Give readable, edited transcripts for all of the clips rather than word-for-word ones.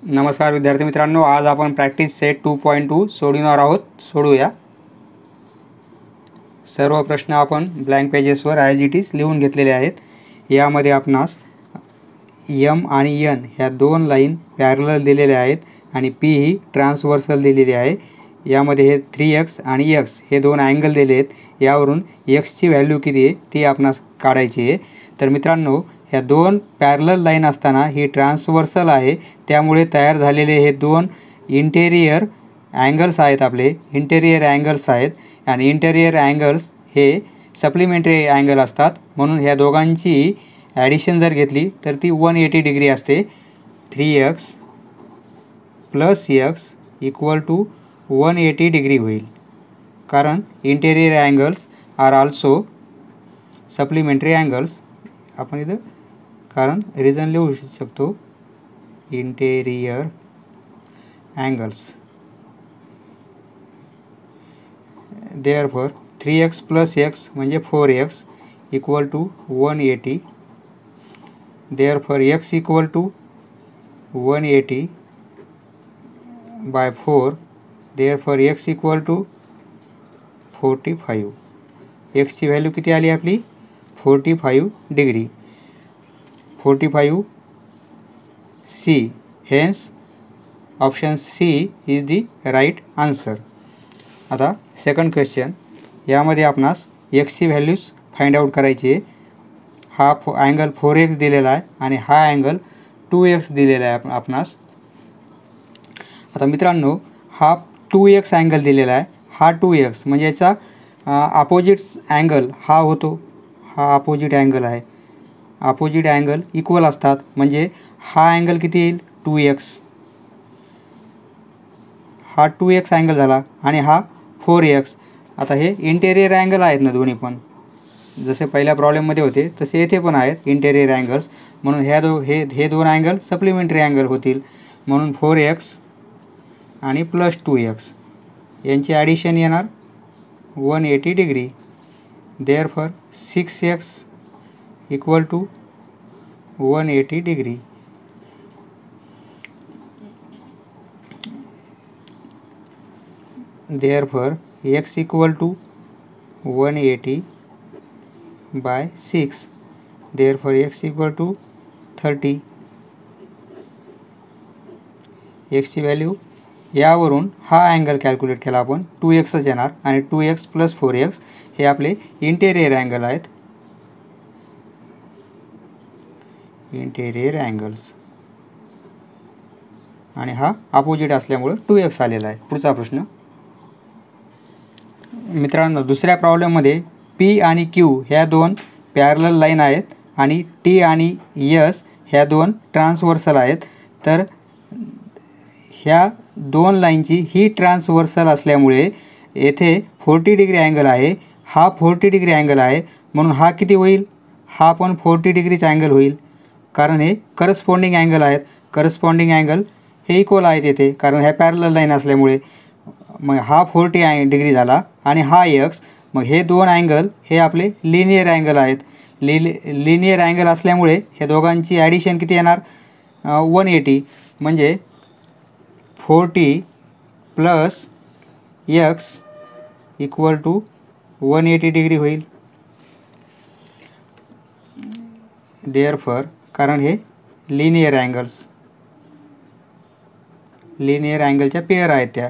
नमस्कार विद्यार्थी मित्रांनो, आज आपण प्रॅक्टिस सेट 2.2 सोडवणार आहोत. सोडूया. सर्व प्रश्न आपण ब्लँक पेजेसवर ॲज इट इज लिहून घेतलेले आहेत. यामध्ये आपणास एम आणि एन ह्या दोन लाईन पॅरलल दिलेल्या आहेत आणि पी ही ट्रान्सव्हर्सल दिलेली आहे. यामध्ये हे 3x आणि x हे दोन अँगल दिले आहेत. यावरून x ची व्हॅल्यू किती आहे ती आपणास काढायची आहे. तर मित्रांनो, ह्या दोन पॅरलल लाईन असताना ही ट्रान्सव्हर्सल आहे, त्यामुळे तयार झालेले हे दोन इंटेरियर अँगल्स आहेत. आपले इंटेरियर अँगल्स आहेत आणि इंटेरियर अँगल्स हे सप्लिमेंटरी अँगल असतात. म्हणून ह्या दोघांची ॲडिशन जर घेतली तर ती 180 डिग्री असते. 3x + x = 180 डिग्री होईल, कारण interior angles are also supplementary angles. आपण इथं कारण रिझन लिहू शकतो, interior angles. Therefore 3x + x म्हणजे 4x = 180. Therefore x = 180 by 4. Therefore x = 45. x ची व्हॅल्यू किती आली आपली? 45 degree. 45 C. Hence option C is the right answer. आता सेकंड क्वेश्चन. यामध्ये आपणास x ची व्हॅल्यूज फाइंड आउट करायची आहे. हा अँगल 4x दिलेला आहे आणि हा अँगल 2x दिलेला आहे आपणास. आता मित्रांनो, हा 2x अँगल दिलेला आहे. हा 2x म्हणजे याचा अपोजिट अँगल हा होतो. हा अपोजिट अँगल आहे. अपोजिट अँगल इक्वल असतात, म्हणजे हा अँगल किती येईल? 2x. हा 2x अँगल झाला आणि हा 4x. आता हे इंटेरियर अँगल आहेत ना दोन्ही पण, जसे पहिल्या प्रॉब्लेममध्ये होते तसे येथे पण आहेत इंटेरियर अँगल्स. म्हणून हे दोन अँगल सप्लिमेंटरी अँगल होतील. म्हणून 4x आणि प्लस 2x यांची ॲडिशन येणार 180 degree. Therefore 6x = 180 degree. Therefore x = 180 by 6. Therefore x = 30. x ची व्हॅल्यू यावरून हा अँगल कॅल्क्युलेट केला आपण 2xच येणार आणि 2x + 4x हे आपले इंटेरियर अँगल आहेत. इंटेरियर अँगल्स आणि हा अपोजिट असल्यामुळे 2x आलेला आहे. पुढचा प्रश्न मित्रांनो, दुसऱ्या प्रॉब्लेममध्ये P आणि Q ह्या दोन पॅरलल लाईन आहेत आणि T आणि S ह्या दोन ट्रान्सव्हर्सल आहेत. तर ह्या दोन लाईनची ही ट्रान्सव्हर्सल असल्यामुळे येथे 40 डिग्री अँगल आहे. हा 40 डिग्री अँगल आहे, म्हणून हा किती होईल? हा पण 40 डिग्रीचा अँगल होईल, कारण हे करस्पॉन्डिंग अँगल आहेत. करस्पॉन्डिंग अँगल हे इक्वल आहेत येथे, कारण ह्या पॅरलल लाईन असल्यामुळे. मग हा 40 डिग्री झाला आणि हा x. मग हे दोन अँगल हे आपले लिनियर अँगल आहेत. लिनियर अँगल असल्यामुळे हे दोघांची ॲडिशन किती येणार? 180. म्हणजे 40 + x = 180 डिग्री होईल. देअरफॉर कारण हे लिनियर अँगल्स, लिनियर अँगलच्या पेअर आहेत त्या.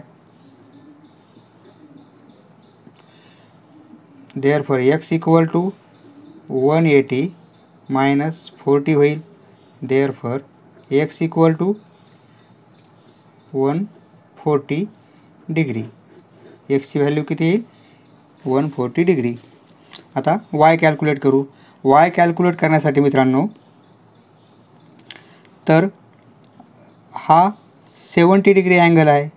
देअरफॉर x = 180 - 40 होईल. Therefore x = 140 degree. x ची व्हॅल्यू किती येईल? 140 डिग्री. आता y कॅल्क्युलेट करू. y कॅल्क्युलेट करण्यासाठी मित्रांनो, तर हा 70 डिग्री अँगल आहे.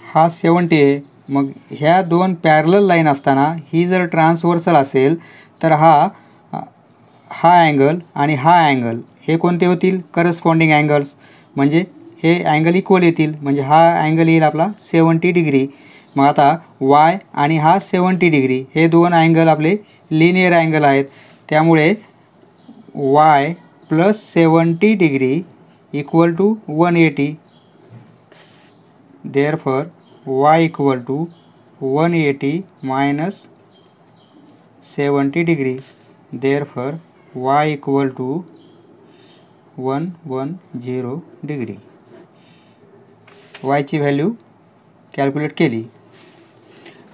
हा 70 आहे. मग ह्या दोन पॅरलल लाईन असताना ही जर ट्रान्सव्हर्सल असेल तर हा अँगल आणि हा अँगल हे कोणते होतील? Corresponding angles. म्हणजे हे अँगल इक्वल येतील, म्हणजे हा अँगल येईल आपला 70 डिग्री. मग आता y आणि हा 70 डिग्री हे दोन अँगल आपले लिनियर अँगल आहेत. त्यामुळे y plus 70 degree equal to 180. Therefore y equal to 180 minus 70 degree. Therefore y equal to 110 degree. y ची व्हॅल्यू कॅल्क्युलेट केली.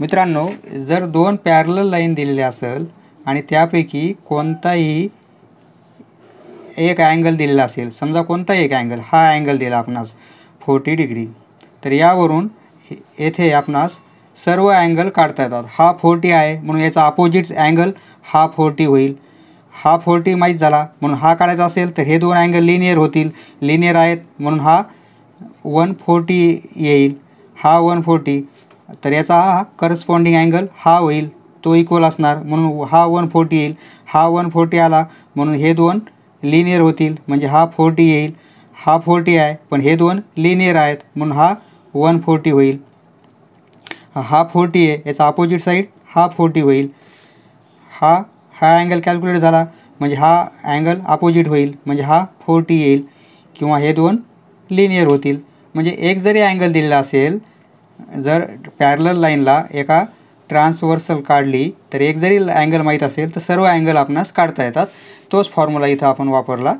मित्रांनो, जर दोन पॅरलल लाईन दिलेले असेल आणि त्यापैकी कोणताही एक अँगल दिलेला असेल, समजा कोणताही एक अँगल, हा अँगल दिला आपणास 40 डिग्री, तर यावरून येथे आपणास सर्व अँगल काढता येतात. हा 40 आहे म्हणून याचा अपोजिट अँगल हा 40 होईल. हा 40 माहीत झाला म्हणून हा काढायचा असेल तर हे दोन अँगल लिनियर होतील, लिनियर आहेत म्हणून हा 140 येईल. हा 140, तर याचा हा करस्पॉन्डिंग अँगल हा होईल, तो इक्वल असणार म्हणून हा 140 येईल. हा 140 आला म्हणून हे दोन लिनियर होतील म्हणजे हा 40 येईल. हा 40 आहे पण हे दोन लिनियर आहेत म्हणून हा 140 होईल. हा 40 आहे, याचा अपोजिट साईड हा 40 होईल. हा अँगल कॅल्क्युलेट झाला म्हणजे हा अँगल अपोजिट होईल म्हणजे हा 40 येईल किंवा हे दोन लिनियर होतील. म्हणजे एक जरी अँगल दिलेला असेल, जर पॅरलल लाईनला एका ट्रान्सव्हर्सल काढली तर एक जरी अँगल माहीत असेल तर सर्व अँगल आपणास काढता येतात. तोच फॉर्म्युला इथं आपण वापरला.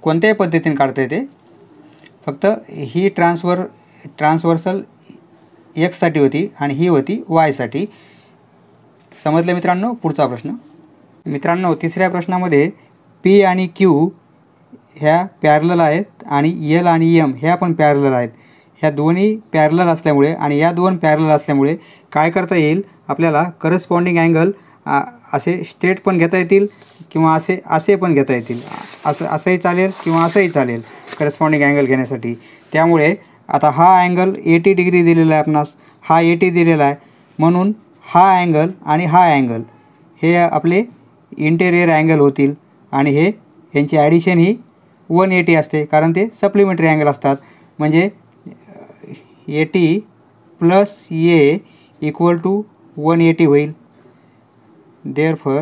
कोणत्याही पद्धतीने काढता येते, फक्त ही ट्रान्सव्हर्सल एक्ससाठी होती आणि ही होती वायसाठी. समजलं मित्रांनो? पुढचा प्रश्न. मित्रांनो, तिसऱ्या प्रश्नामध्ये पी आणि क्यू ह्या पॅरलल आहेत आणि एल आणि एम ह्या पण पॅरलल आहेत. ह्या दोन्ही पॅरलल असल्यामुळे आणि या दोन पॅरलल असल्यामुळे काय करता येईल, आपल्याला करस्पॉन्डिंग अँगल असे स्ट्रेट पण घेता येतील किंवा असे पण घेता येतील. असंही चालेल किंवा असंही चालेल करस्पॉन्डिंग अँगल घेण्यासाठी. त्यामुळे आता हा अँगल 80 डिग्री दिलेला आहे आपणास, हा 80 दिलेला आहे म्हणून हा अँगल आणि हा अँगल हे आपले इंटेरियर अँगल होतील आणि यांची ॲडिशन ही 180 असते कारण ते सप्लिमेंटरी अँगल असतात. म्हणजे 80 प्लस ए इक्वल टू 180 होईल. देअरफॉर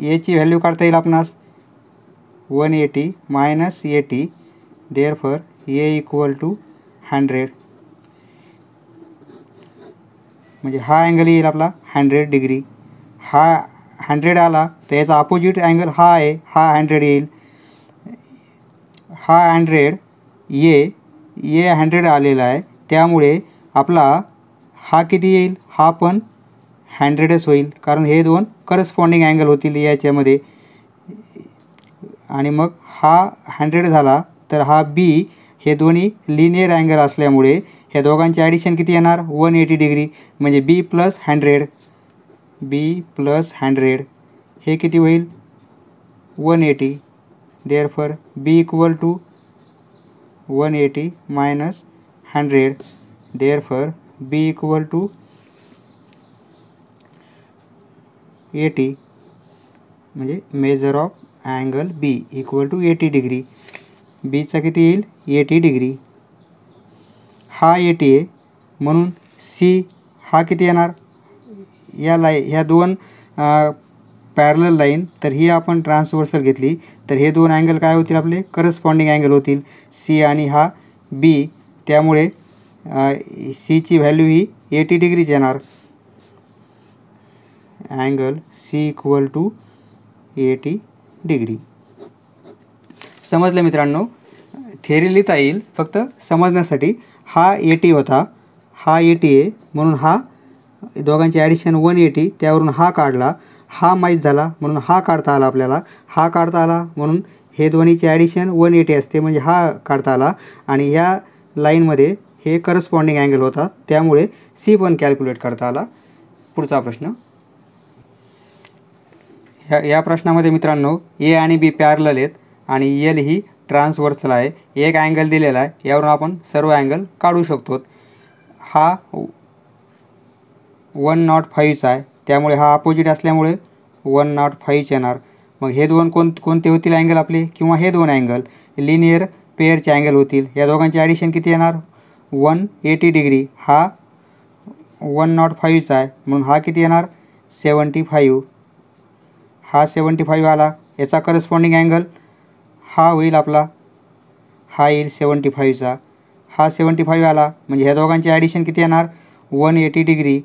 एची व्हॅल्यू काढता येईल आपणास 180 minus 80. Therefore a equal to 100. म्हणजे हा अँगल येईल आपला 100 डिग्री. हा 100 आला तर याचा अपोजिट अँगल हा आहे, हा 100 येईल. हा 100 ए 100 आलेला आहे त्यामुळे आपला हा किती येईल, हा पण 100च होईल कारण हे दोन करस्पॉन्डिंग अँगल होतील याच्यामध्ये. आणि मग हा 100 झाला तर हा बी, हे दोन्ही लिनियर अँगल असल्यामुळे ह्या दोघांची ॲडिशन किती येणार 180 डिग्री. म्हणजे बी प्लस 100 हे किती होईल 180. Therefore b equal to 180 minus 100. Therefore b equal to 80. म्हणजे measure of angle b equal to 80 degree. बीचा किती येईल 80 डिग्री. हा 80 आहे म्हणून सी हा किती येणार, ह्या दोन पॅरलल लाईन, तर ही आपण ट्रान्सव्हर्सल घेतली तर हे दोन अँगल काय होतील आपले करस्पॉन्डिंग अँगल होतील सी आणि हा बी. त्यामुळे सीची व्हॅल्यू ही 80 डिग्रीच येणार. Angle c equal to 80 degree. समजलं मित्रांनो? थेरी लिहिता येईल, फक्त समजण्यासाठी. हा 80 होता, हा 80 आहे म्हणून हा दोघांची ॲडिशन 180, त्यावरून हा काढला, हा माहीत झाला म्हणून हा काढता आला आपल्याला, हा काढता आला म्हणून हे दोन्हीची ॲडिशन 180 असते म्हणजे हा काढता आला आणि ह्या लाईनमध्ये हे करस्पॉन्डिंग अँगल होता त्यामुळे सी पण कॅल्क्युलेट करता आला. पुढचा प्रश्न. या प्रश्नामध्ये मित्रांनो ए आणि बी पॅरलल आहेत आणि एल ही ट्रान्सव्हर्सल आहे. एक अँगल दिलेला आहे, यावरून आपण सर्व अँगल काढू शकतो. हा 105चा आहे त्यामुळे हा अपोजिट असल्यामुळे 105 येणार. मग हे दोन कोणते होतील अँगल आपले, किंवा हे दोन अँगल लिनियर पेअरचे अँगल होतील. या दोघांची ॲडिशन किती येणार 180 डिग्री. हा 105चा आहे म्हणून हा किती येणार 75. हा 75 आला. याचा करस्पॉन्डिंग अँगल हा होईल आपला, हा येईल 75चा, हा 75 आला म्हणजे ह्या दोघांचे ॲडिशन किती येणार 180 डिग्री.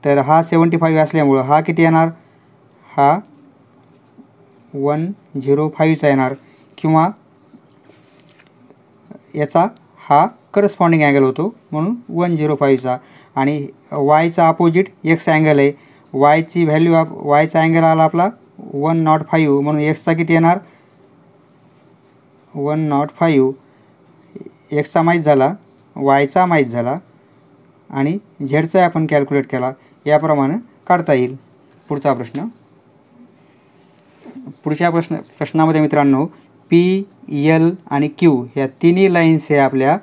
तर हा 75 असल्यामुळं हा किती येणार, हा 105चा येणार किंवा याचा हा करस्पॉन्डिंग अँगल होतो म्हणून 105चा. आणि वायचा अपोजिट एक्स अँगल आहे, वायची व्हॅल्यू वायचा अँगल आला आपला 105 म्हणून एक्सचा किती येणार 105. एक्सचा माहीत झाला, वायचा माहीत झाला आणि झेडचा आपण कॅल्क्युलेट केला, याप्रमाणे काढता येईल. पुढचा प्रश्न. पुढच्या प्रश्नामध्ये मित्रांनो पी, एल आणि क्यू ह्या तिन्ही लाईन्स हे आपल्या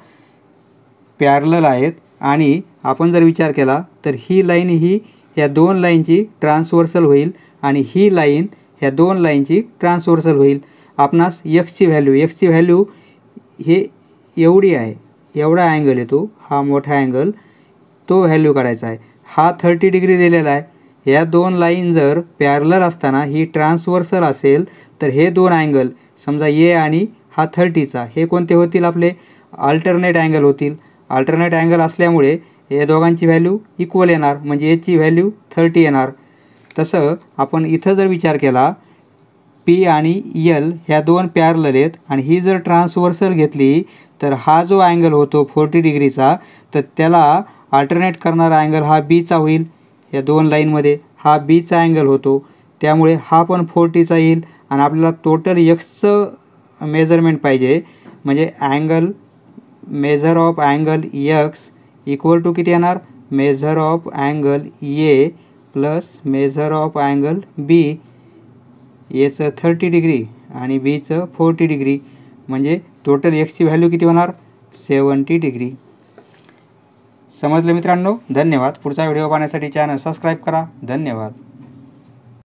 पॅरलल आहेत आणि आपण जर विचार केला तर ही लाईन ही ह्या दोन लाईनची ट्रान्सव्हर्सल होईल आणि ही लाईन ह्या दोन लाईनची ट्रान्सव्हर्सल होईल. आपणास एक्सची व्हॅल्यू हे एवढी आहे, एवढा अँगल येतो, हा मोठा अँगल, तो व्हॅल्यू काढायचा आहे. हा 30 डिग्री दिलेला आहे. या दोन लाईन जर पॅरलल असताना ही ट्रान्सव्हर्सल असेल तर हे दोन अँगल समजा ए आणि हा 30चा हे कोणते होतील आपले अल्टरनेट अँगल होतील. अल्टरनेट अँगल असल्यामुळे या दोघांची व्हॅल्यू इक्वल येणार म्हणजे एची व्हॅल्यू 30 येणार. तसं आपण इथं जर विचार केला पी आणि एल ह्या दोन पॅरलल आहेत आणि ही जर ट्रान्सव्हर्सल घेतली तर हा जो अँगल होतो 40 डिग्रीचा तर त्याला अल्टरनेट करणारा अँगल हा बीचा होईल. या दोन लाईनमध्ये हा बीचा अँगल होतो त्यामुळे हा पण 40चा येईल आणि आपल्याला टोटल एक्सचं मेजरमेंट पाहिजे म्हणजे measure of angle x equal to किती येणार measure of angle A plus measure of angle B. एचं 30 डिग्री आणि बीचं 40 डिग्री म्हणजे टोटल एक्सची व्हॅल्यू किती होणार 70 डिग्री. समजलं मित्रांनो, धन्यवाद. पुढचा व्हिडिओ पाहण्यासाठी चॅनल सबस्क्राईब करा. धन्यवाद.